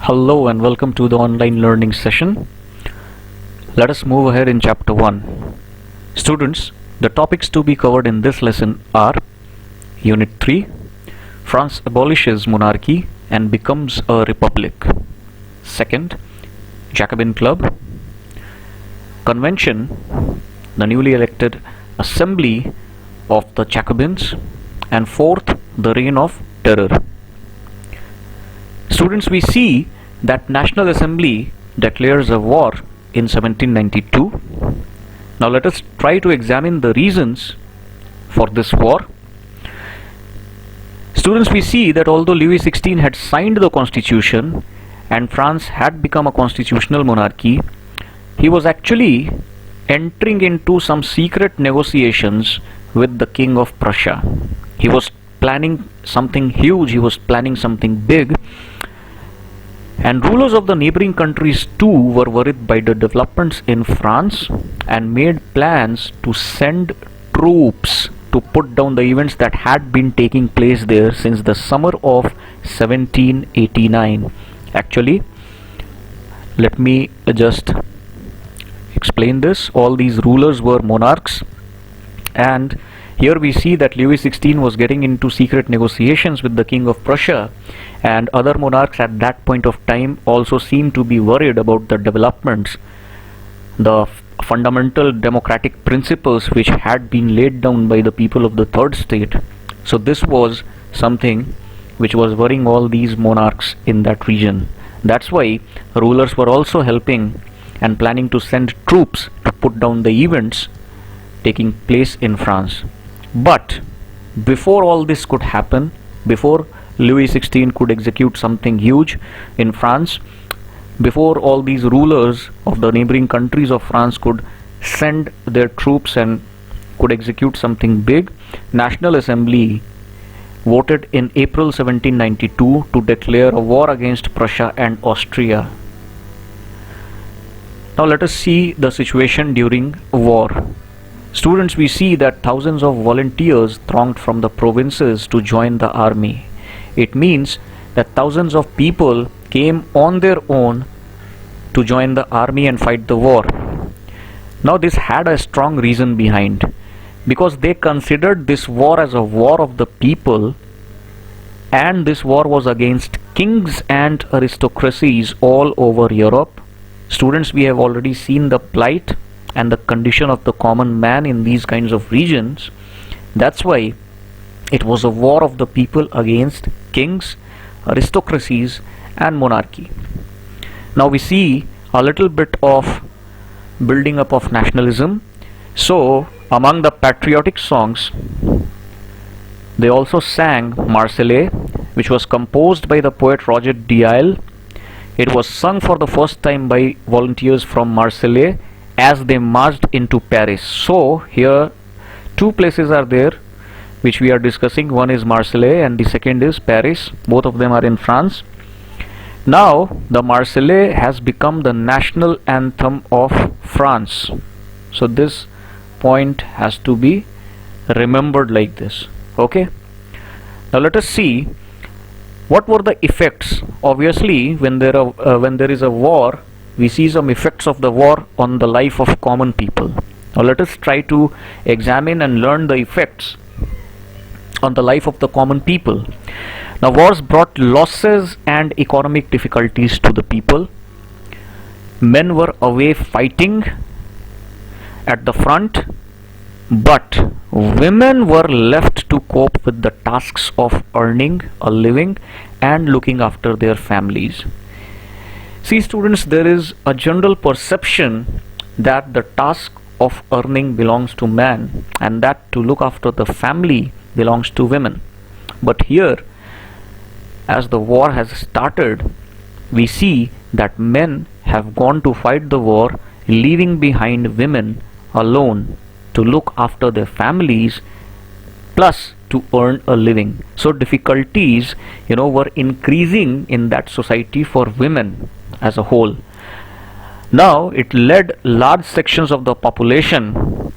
Hello and welcome to the online learning session. Let us move ahead in chapter 1. Students, the topics to be covered in this lesson are Unit 3, France abolishes monarchy and becomes a republic. Second, Jacobin Club. Convention, the newly elected Assembly of the Jacobins. And fourth, the Reign of Terror. Students, we see that National Assembly declares a war in 1792. Now let us try to examine the reasons for this war. Students, we see that although Louis XVI had signed the constitution and France had become a constitutional monarchy, he was actually entering into some secret negotiations with the King of Prussia. He was planning something huge, he was planning something big. And rulers of the neighboring countries too were worried by the developments in France and made plans to send troops to put down the events that had been taking place there since the summer of 1789. Actually, let me just explain this. All these rulers were monarchs, and here we see that Louis XVI was getting into secret negotiations with the King of Prussia, and other monarchs at that point of time also seemed to be worried about the developments, the fundamental democratic principles which had been laid down by the people of the third state. So this was something which was worrying all these monarchs in that region. That's why rulers were also helping and planning to send troops to put down the events taking place in France. But before all this could happen, before Louis XVI could execute something huge in France, before all these rulers of the neighboring countries of France could send their troops and could execute something big, National Assembly voted in April 1792 to declare a war against Prussia and Austria. Now let us see the situation during war. Students, we see that thousands of volunteers thronged from the provinces to join the army. It means that thousands of people came on their own to join the army and fight the war. Now this had a strong reason behind, because they considered this war as a war of the people, and this war was against kings and aristocracies all over Europe. Students, we have already seen the plight and the condition of the common man in these kinds of regions. That's why it was a war of the people against kings, aristocracies and monarchy. Now we see a little bit of building up of nationalism. So among the patriotic songs, they also sang Marseillaise, which was composed by the poet Roger Dial. It was sung for the first time by volunteers from Marseille as they marched into Paris. So here two places are there which we are discussing. One is Marseille and the second is Paris. Both of them are in France. Now the Marseillaise has become the national anthem of France. So this point has to be remembered like this. Okay. Now let us see what were the effects. Obviously, when there is a war, we see some effects of the war on the life of common people. Now let us try to examine and learn the effects on the life of the common people. Now wars brought losses and economic difficulties to the people. Men were away fighting at the front, but women were left to cope with the tasks of earning a living and looking after their families. See students, there is a general perception that the task of earning belongs to man and that to look after the family belongs to women. But here, as the war has started, we see that men have gone to fight the war, leaving behind women alone to look after their families plus to earn a living. So difficulties, were increasing in that society for women as a whole. Now it led large sections of the population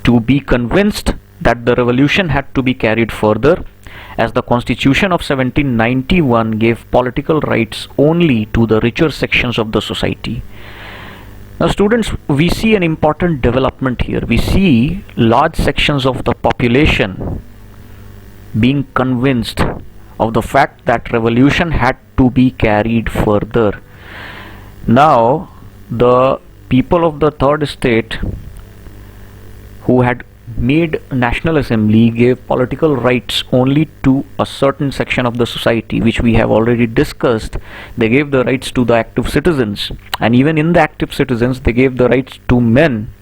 to be convinced that the revolution had to be carried further as the Constitution of 1791 gave political rights only to the richer sections of the society. Now students, we see an important development here. We see large sections of the population being convinced of the fact that revolution had to be carried further. Now the people of the third estate who had made National Assembly gave political rights only to a certain section of the society, which we have already discussed. They gave the rights to the active citizens, and even in the active citizens they gave the rights to men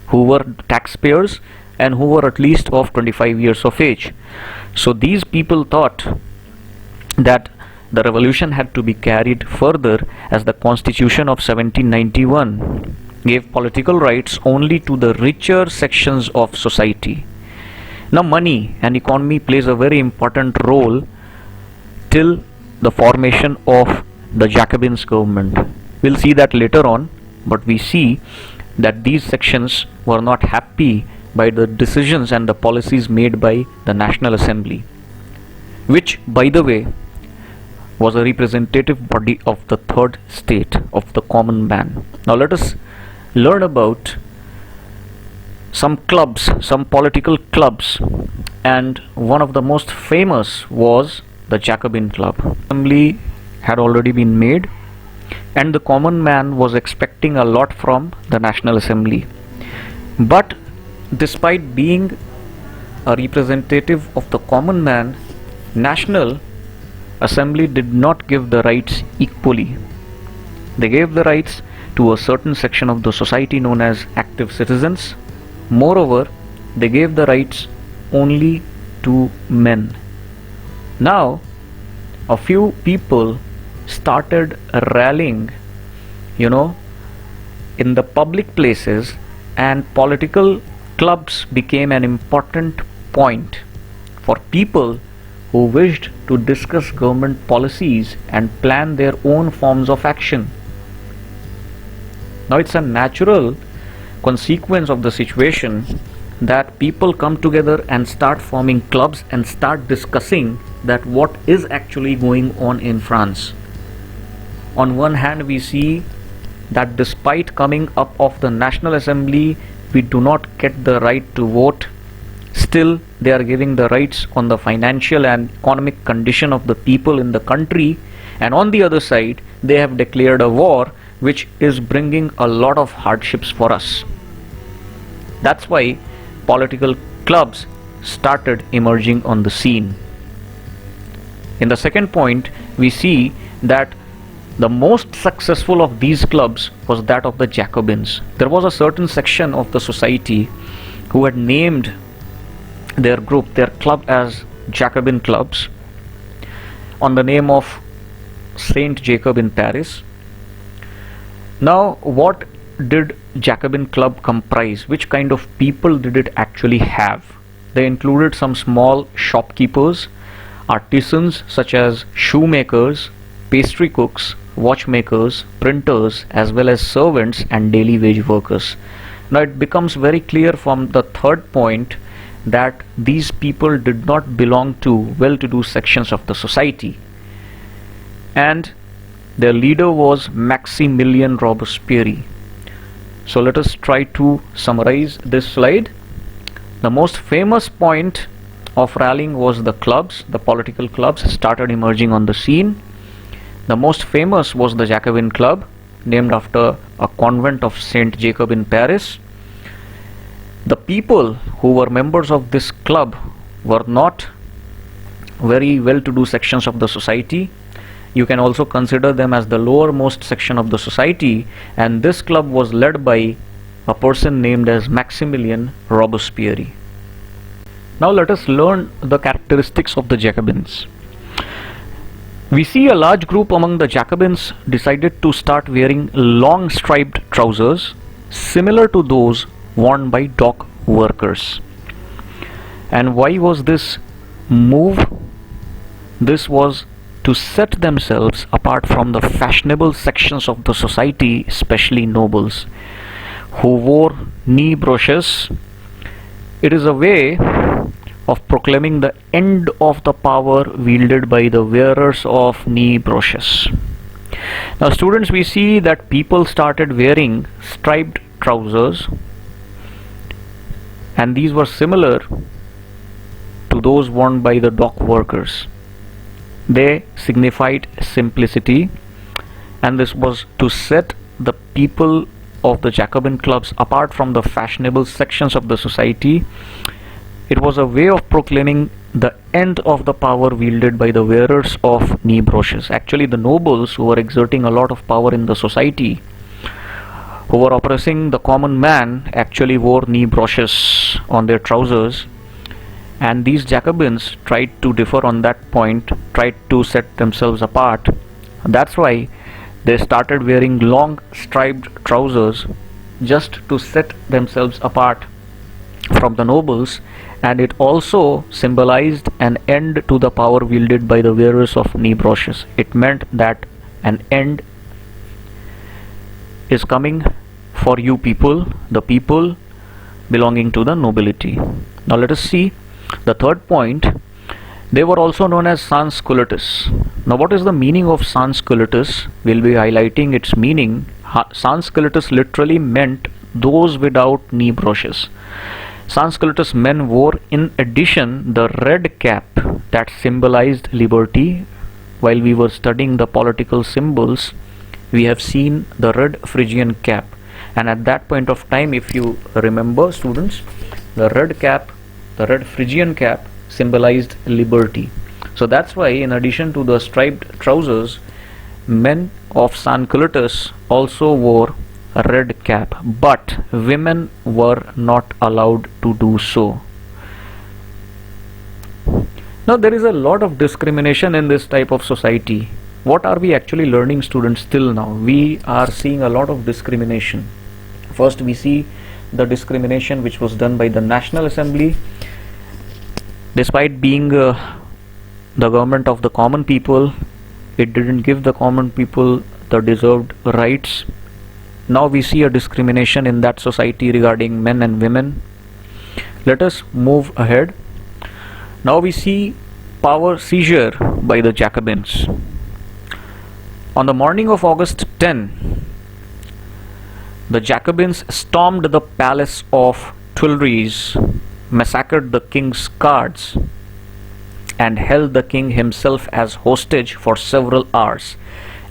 who were taxpayers and who were at least of 25 years of age. So these people thought that the revolution had to be carried further, as the Constitution of 1791 gave political rights only to the richer sections of society. Now money and economy plays a very important role till the formation of the Jacobins government. We'll see that later on, but we see that these sections were not happy by the decisions and the policies made by the National Assembly, which, by the way, was a representative body of the third state, of the common man. Now let us learn about some clubs, some political clubs, and one of the most famous was the Jacobin Club. Assembly had already been made, and the common man was expecting a lot from the National Assembly. But despite being a representative of the common man, National Assembly did not give the rights equally. They gave the rights to a certain section of the society known as active citizens. Moreover, they gave the rights only to men. Now, a few people started rallying, in the public places, and political clubs became an important point for people who wished to discuss government policies and plan their own forms of action. Now it's a natural consequence of the situation that people come together and start forming clubs and start discussing that what is actually going on in France. On one hand, we see that despite coming up of the National Assembly, we do not get the right to vote. Still, they are giving the rights on the financial and economic condition of the people in the country, and on the other side, they have declared a war which is bringing a lot of hardships for us. That's why political clubs started emerging on the scene. In the second point, we see that the most successful of these clubs was that of the Jacobins. There was a certain section of the society who had named their group, their club, as Jacobin clubs on the name of Saint Jacob in Paris. Now, what did Jacobin club comprise? Which kind of people did it actually have? They included some small shopkeepers, artisans such as shoemakers, pastry cooks, watchmakers, printers, as well as servants and daily wage workers. Now it becomes very clear from the third point that these people did not belong to well-to-do sections of the society, and their leader was Maximilien Robespierre. So let us try to summarize this slide. The most famous point of rallying was the clubs. The political clubs started emerging on the scene. The most famous was the Jacobin Club, named after a convent of Saint Jacob in Paris. The people who were members of this club were not very well-to-do sections of the society. You can also consider them as the lowermost section of the society, and this club was led by a person named as Maximilien Robespierre. Now let us learn the characteristics of the Jacobins. We see a large group among the Jacobins decided to start wearing long striped trousers similar to those worn by dock workers. And why was this move? This was to set themselves apart from the fashionable sections of the society, especially nobles, who wore knee brooches. It is a way of proclaiming the end of the power wielded by the wearers of knee brooches. Now students, we see that people started wearing striped trousers, and these were similar to those worn by the dock workers. They signified simplicity, and this was to set the people of the Jacobin clubs apart from the fashionable sections of the society. It was a way of proclaiming the end of the power wielded by the wearers of knee brooches. Actually, the nobles, who were exerting a lot of power in the society, who were oppressing the common man, actually wore knee brooches on their trousers, and these Jacobins tried to differ on that point, tried to set themselves apart. That's why they started wearing long striped trousers, just to set themselves apart from the nobles, and it also symbolized an end to the power wielded by the wearers of knee brooches. It meant that an end is coming for you people, the people belonging to the nobility. Now let us see the third point. They were also known as sansculottis. Now what is the meaning of sansculottis? We'll be highlighting its meaning. Sansculottis literally meant those without knee brooches. Sansculottis men wore in addition the red cap that symbolized liberty. While we were studying the political symbols, we have seen the red Phrygian cap, and at that point of time, if you remember students, the red cap, the red Phrygian cap symbolized liberty. So that's why in addition to the striped trousers, men of Sansculottis also wore a red cap, but women were not allowed to do so. Now there is a lot of discrimination in this type of society. What are we actually learning, students, till now? We are seeing a lot of discrimination. First we see the discrimination which was done by the National Assembly. Despite being the government of the common people, it didn't give the common people the deserved rights. Now we see a discrimination in that society regarding men and women. Let us move ahead. Now we see power seizure by the Jacobins. On the morning of August 10, the Jacobins stormed the palace of Tuileries, massacred the king's guards, and held the king himself as hostage for several hours.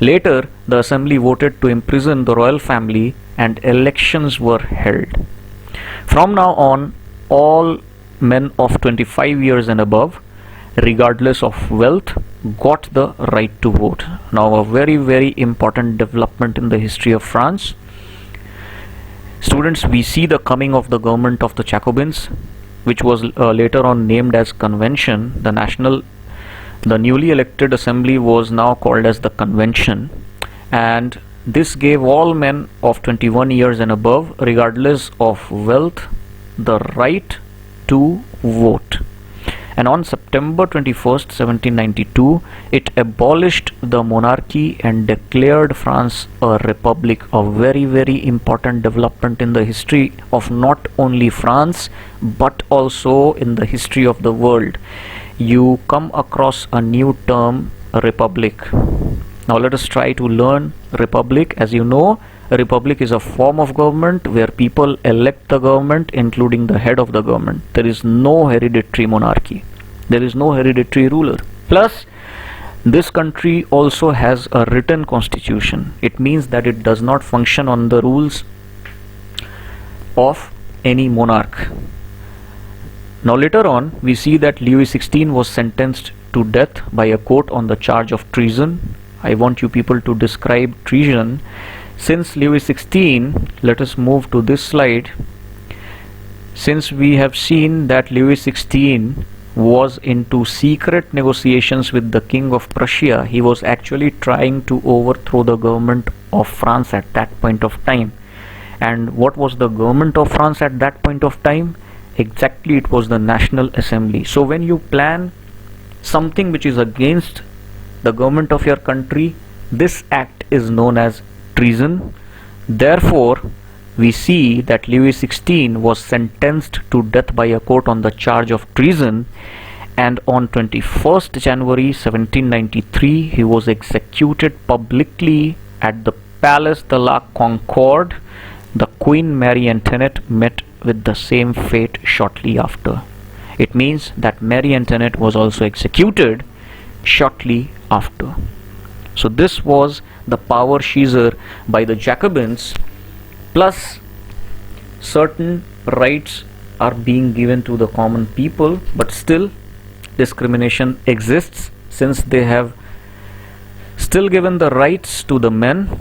Later, the assembly voted to imprison the royal family, and elections were held. From now on, all men of 25 years and above, regardless of wealth, got the right to vote. Now, a very, very important development in the history of France. Students, we see the coming of the government of the Jacobins, which was later on named as Convention. The newly elected assembly was now called as the Convention, and this gave all men of 21 years and above, regardless of wealth, the right to vote. And on September 21st, 1792, it abolished the monarchy and declared France a republic, a very, very important development in the history of not only France, but also in the history of the world. You come across a new term, republic. Now let us try to learn republic. As you know, a republic is a form of government where people elect the government, including the head of the government. There is no hereditary monarchy. There is no hereditary ruler. Plus, this country also has a written constitution. It means that it does not function on the rules of any monarch. Now later on, we see that Louis XVI was sentenced to death by a court on the charge of treason. I want you people to describe treason. Since Louis XVI, let us move to this slide. Since we have seen that Louis XVI was into secret negotiations with the King of Prussia, he was actually trying to overthrow the government of France at that point of time. And what was the government of France at that point of time? Exactly, it was the National Assembly. So when you plan something which is against the government of your country, this act is known as treason. Therefore, we see that Louis XVI was sentenced to death by a court on the charge of treason, and on 21st January 1793 he was executed publicly at the Place de la Concorde. The Queen Marie Antoinette met with the same fate shortly after. It means that Marie Antoinette was also executed shortly after. So this was the power seizure by the Jacobins, plus certain rights are being given to the common people, but still discrimination exists, since they have still given the rights to the men.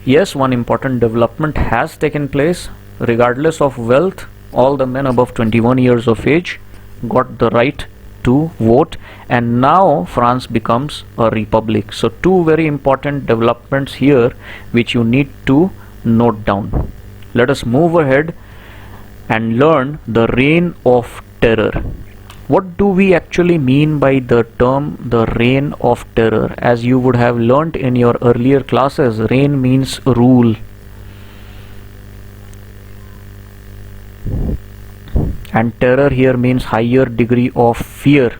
Yes, one important development has taken place. Regardless of wealth, all the men above 21 years of age got the right to vote, and now France becomes a republic. So two very important developments here which you need to note down. Let us move ahead and learn the reign of terror. What do we actually mean by the term the reign of terror? As you would have learnt in your earlier classes, reign means rule. And terror here means higher degree of fear.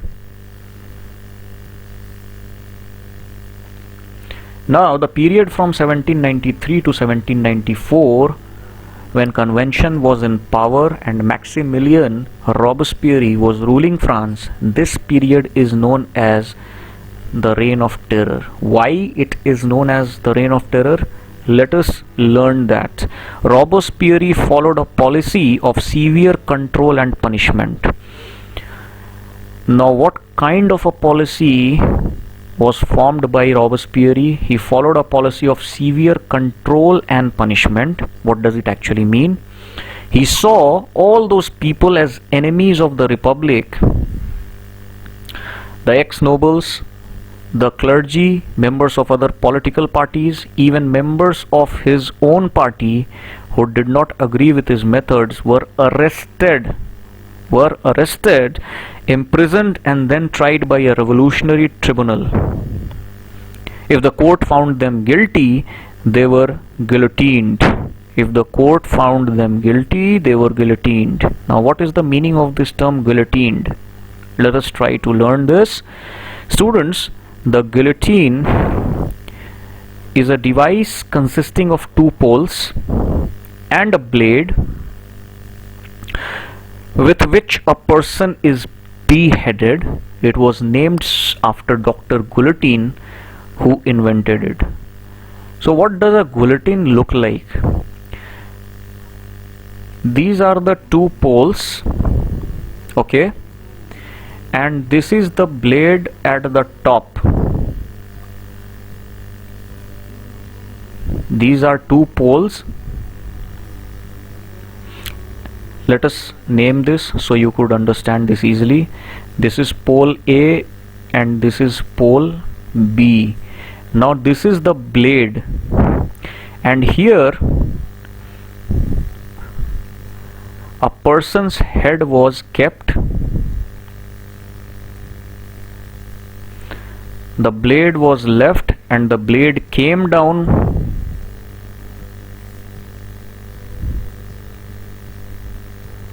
Now the period from 1793 to 1794, when Convention was in power and Maximilien Robespierre was ruling France, this period is known as the Reign of Terror. Why it is known as the Reign of Terror? Let us learn that. Robespierre followed a policy of severe control and punishment. Now what kind of a policy was formed by Robespierre? He followed a policy of severe control and punishment. What does it actually mean? He saw all those people as enemies of the Republic, the ex-nobles, the clergy, members of other political parties, even members of his own party who did not agree with his methods were arrested, imprisoned, and then tried by a revolutionary tribunal. If the court found them guilty, they were guillotined. If the court found them guilty, they were guillotined. Now what is the meaning of this term guillotined? Let us try to learn this. Students, the guillotine is a device consisting of two poles and a blade with which a person is beheaded. It was named after Dr. Guillotine, who invented it. So what does a guillotine look like? These are the two poles, okay, and this is the blade at the top. These are two poles. Let us name this so you could understand this easily. This is pole A and this is pole B. Now this is the blade, and here a person's head was kept. The blade was left and the blade came down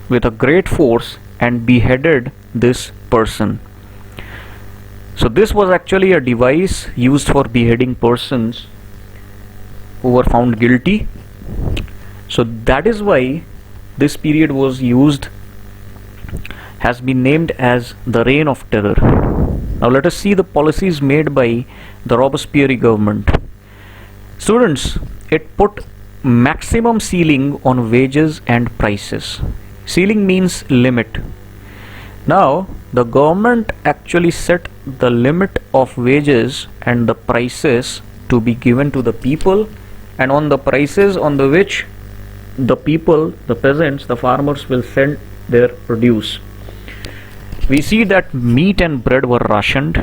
with a great force and beheaded this person. So this was actually a device used for beheading persons who were found guilty. So that is why this period was used, has been named as the Reign of Terror. Now let us see the policies made by the Robespierre government. Students, it put maximum ceiling on wages and prices. Ceiling means limit. Now the government actually set the limit of wages and the prices to be given to the people, and on the prices on the which the people, the peasants, the farmers will send their produce. We see that meat and bread were rationed.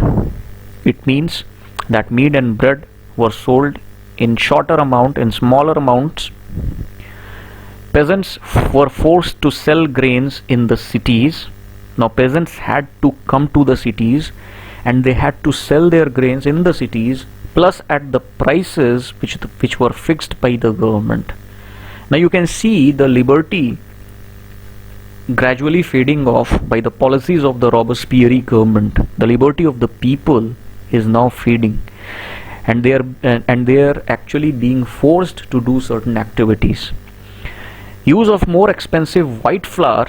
It means that meat and bread were sold in shorter amount, in smaller amounts. Peasants were forced to sell grains in the cities. Now peasants had to come to the cities and they had to sell their grains in the cities, plus at the prices which were fixed by the government. Now you can see the liberty gradually fading off by the policies of the Robespierre government. The liberty of the people is now fading, and they are actually being forced to do certain activities. Use of more expensive white flour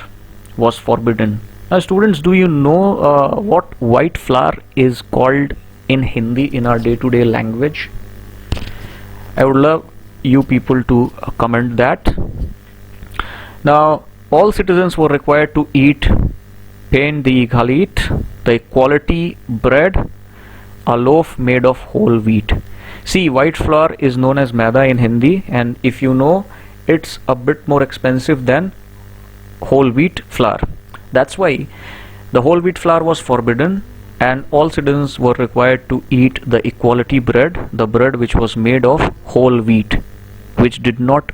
was forbidden. Now students, do you know what white flour is called in Hindi, in our day-to-day language? I would love you people to comment that. Now all citizens were required to eat pain the ghalit, the equality bread, a loaf made of whole wheat. See, white flour is known as maida in Hindi, and if you know, it's a bit more expensive than whole wheat flour. That's why the whole wheat flour was forbidden, and all citizens were required to eat the equality bread, the bread which was made of whole wheat, which did not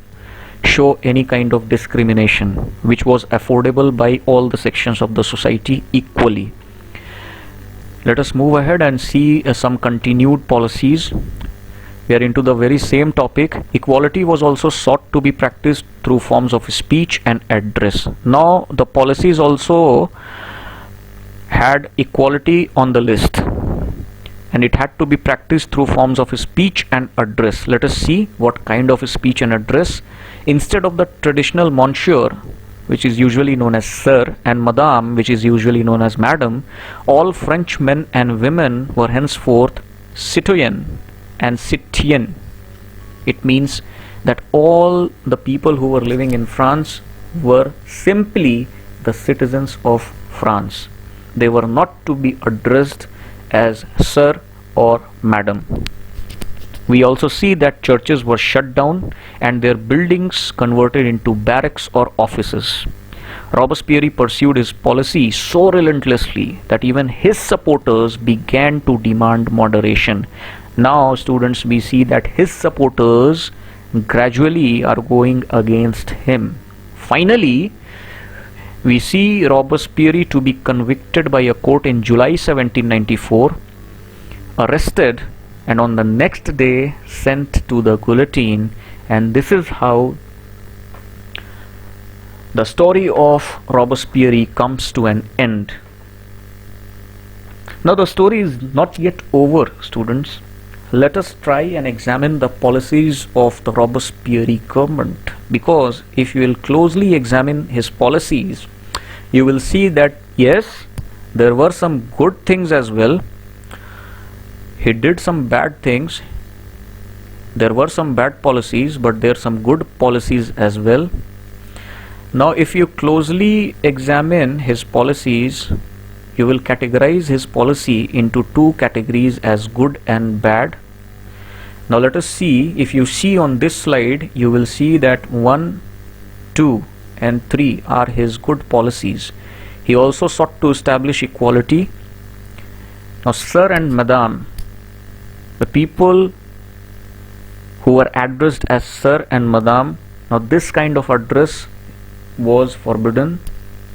show any kind of discrimination, which was affordable by all the sections of the society equally. Let us move ahead and see some continued policies. We are into the very same topic. Equality was also sought to be practiced through forms of speech and address. Now the policies also had equality on the list, and it had to be practiced through forms of speech and address. Let us see what kind of speech and address. Instead of the traditional monsieur, which is usually known as sir, and madame, which is usually known as madam, all French men and women were henceforth citoyen and citienne. It means that all the people who were living in France were simply the citizens of France. They were not to be addressed as sir or madam. We also see that churches were shut down and their buildings converted into barracks or offices. Robespierre pursued his policy so relentlessly that even his supporters began to demand moderation. Now students, we see that his supporters gradually are going against him. Finally, we see Robespierre to be convicted by a court in July 1794, arrested, and on the next day sent to the guillotine. And this is how the story of Robespierre comes to an end. Now the story is not yet over, students. Let us try and examine the policies of the Robespierre government, because if you will closely examine his policies, you will see that yes, there were some good things as well. He did some bad things. There were some bad policies, but there are some good policies as well. Now if you closely examine his policies, you will categorize his policy into two categories as good and bad. Now let us see. If you see on this slide, you will see that 1, 2 and 3 are his good policies. He also sought to establish equality. Now sir and madame, the people who were addressed as sir and madame, now this kind of address was forbidden,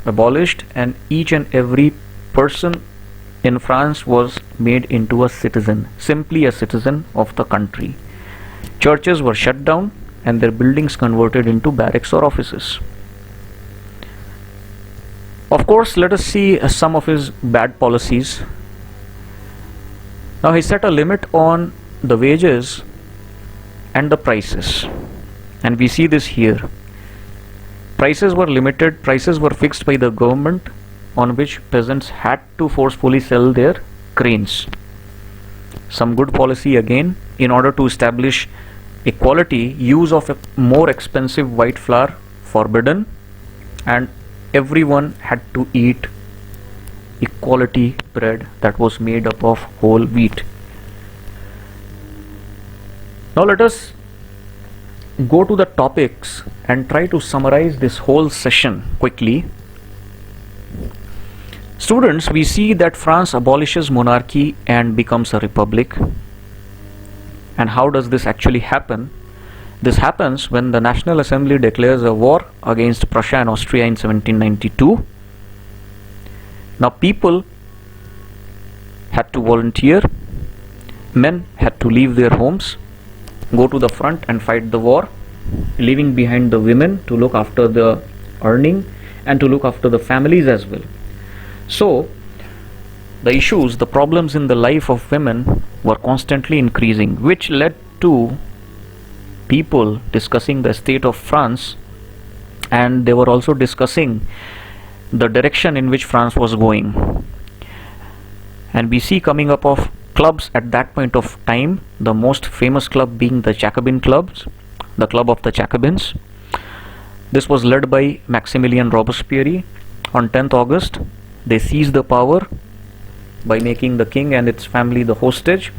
abolished, and each and every person in France was made into a citizen, simply a citizen of the country. Churches were shut down and their buildings converted into barracks or offices. Of course, let us see some of his bad policies. Now he set a limit on the wages and the prices, and we see this here. Prices were limited, prices were fixed by the government, on which peasants had to forcefully sell their grains. Some good policy again. In order to establish equality, use of a more expensive white flour forbidden, and everyone had to eat equality bread that was made up of whole wheat. Now let us go to the topics and try to summarize this whole session quickly. Students, we see that France abolishes monarchy and becomes a republic. And how does this actually happen? This happens when the National Assembly declares a war against Prussia and Austria in 1792. Now people had to volunteer, men had to leave their homes, go to the front and fight the war. leaving behind the women to look after the earning and to look after the families as well. So the issues, the problems in the life of women were constantly increasing, which led to people discussing the state of France, and they were also discussing the direction in which France was going. And we see coming up of clubs at that point of time, the most famous club being the Jacobin clubs, the Club of the Jacobins. This was led by Maximilien Robespierre. On 10th August, they seized the power by making the king and its family the hostage.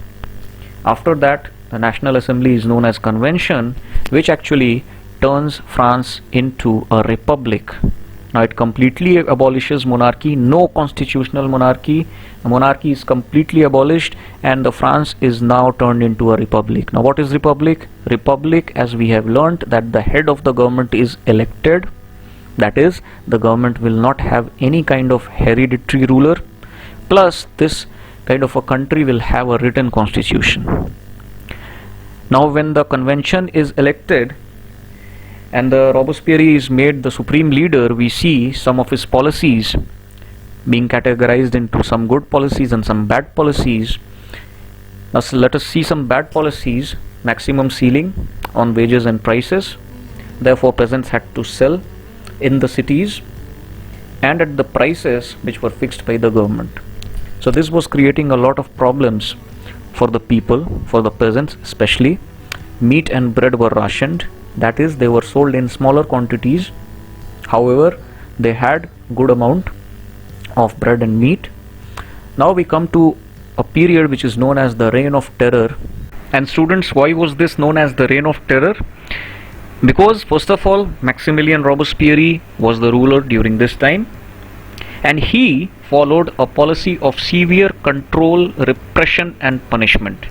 After that, the National Assembly is known as Convention, which actually turns France into a republic. Now it completely abolishes monarchy, no constitutional monarchy. The monarchy is completely abolished and the France is now turned into a republic. Now what is republic? Republic, as we have learnt, that the head of the government is elected. That is, the government will not have any kind of hereditary ruler. Plus, this kind of a country will have a written constitution. Now when the convention is elected and the Robespierre is made the supreme leader, we see some of his policies being categorized into some good policies and some bad policies. Now let us see some bad policies. Maximum ceiling on wages and prices. Therefore peasants had to sell in the cities and at the prices which were fixed by the government. So this was creating a lot of problems for the people, for the peasants especially. Meat and bread were rationed, that is, they were sold in smaller quantities. However, they had good amount of bread and meat. Now we come to a period which is known as the Reign of Terror. And students, why was this known as the Reign of Terror? Because first of all, Maximilien Robespierre was the ruler during this time, and he followed a policy of severe control, repression and punishment.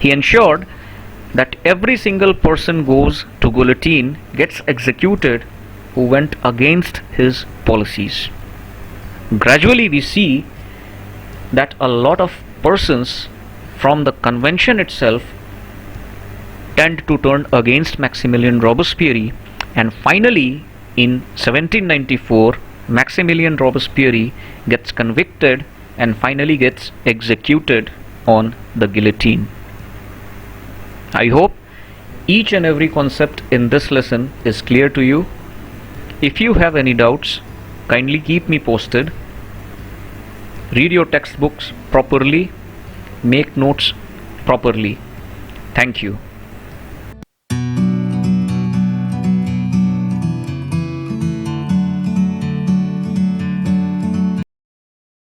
He ensured that every single person goes to guillotine, gets executed, who went against his policies. Gradually we see that a lot of persons from the convention itself tend to turn against Maximilien Robespierre, and finally in 1794 Maximilien Robespierre gets convicted and finally gets executed on the guillotine. I hope each and every concept in this lesson is clear to you. If you have any doubts, kindly keep me posted. Read your textbooks properly, make notes properly. Thank you.